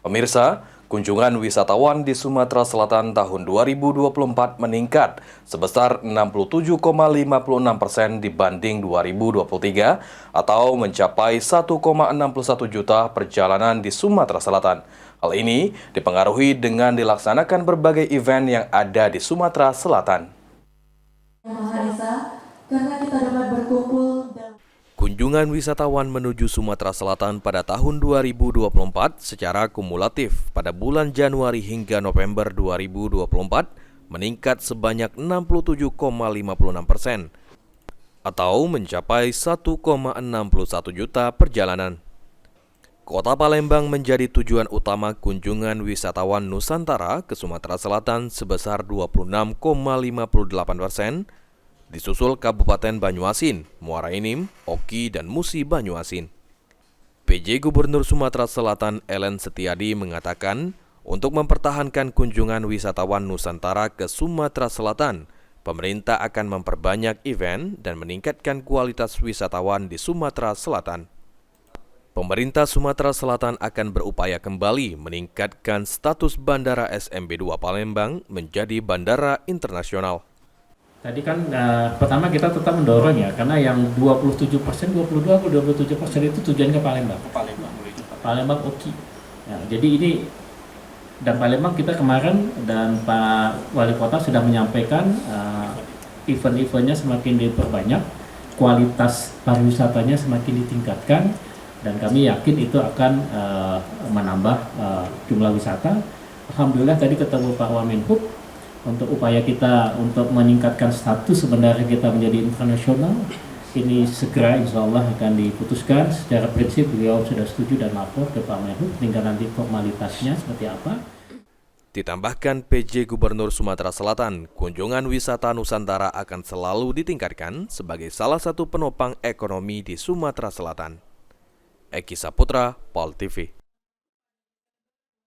Pemirsa, kunjungan wisatawan di Sumatera Selatan tahun 2024 meningkat sebesar 67,56% dibanding 2023 atau mencapai 1,61 juta perjalanan di Sumatera Selatan. Hal ini dipengaruhi dengan dilaksanakan berbagai event yang ada di Sumatera Selatan. Karena kita dapat berkumpul dan Kunjungan wisatawan menuju Sumatera Selatan pada tahun 2024 secara kumulatif pada bulan Januari hingga November 2024 meningkat sebanyak 67,56% atau mencapai 1,61 juta perjalanan. Kota Palembang menjadi tujuan utama kunjungan wisatawan Nusantara ke Sumatera Selatan sebesar 26,58%, disusul Kabupaten Banyuasin, Muara Enim, Oki, dan Musi Banyuasin. PJ Gubernur Sumatera Selatan Ellen Setiadi mengatakan, untuk mempertahankan kunjungan wisatawan Nusantara ke Sumatera Selatan, pemerintah akan memperbanyak event dan meningkatkan kualitas wisatawan di Sumatera Selatan. Pemerintah Sumatera Selatan akan berupaya kembali meningkatkan status Bandara SMB 2 Palembang menjadi bandara internasional. Tadi kan pertama kita tetap mendorong ya, karena yang 22%, 22-27% itu tujuan ke Palembang. Palembang Oki. Ya, jadi ini dan Palembang kita kemarin dan Pak Wali Kota sudah menyampaikan event-eventnya semakin diperbanyak, kualitas pariwisatanya semakin ditingkatkan, dan kami yakin itu akan menambah jumlah wisata. Alhamdulillah tadi ketemu Pak Wamenhub. Untuk upaya kita untuk meningkatkan status sebenarnya kita menjadi internasional, ini segera insya Allah akan diputuskan. Secara prinsip beliau sudah setuju dan lapor ke Pak Menhub, tinggal nanti formalitasnya seperti apa. Ditambahkan PJ Gubernur Sumatera Selatan, kunjungan wisata Nusantara akan selalu ditingkatkan sebagai salah satu penopang ekonomi di Sumatera Selatan. Eki Saputra, POL TV.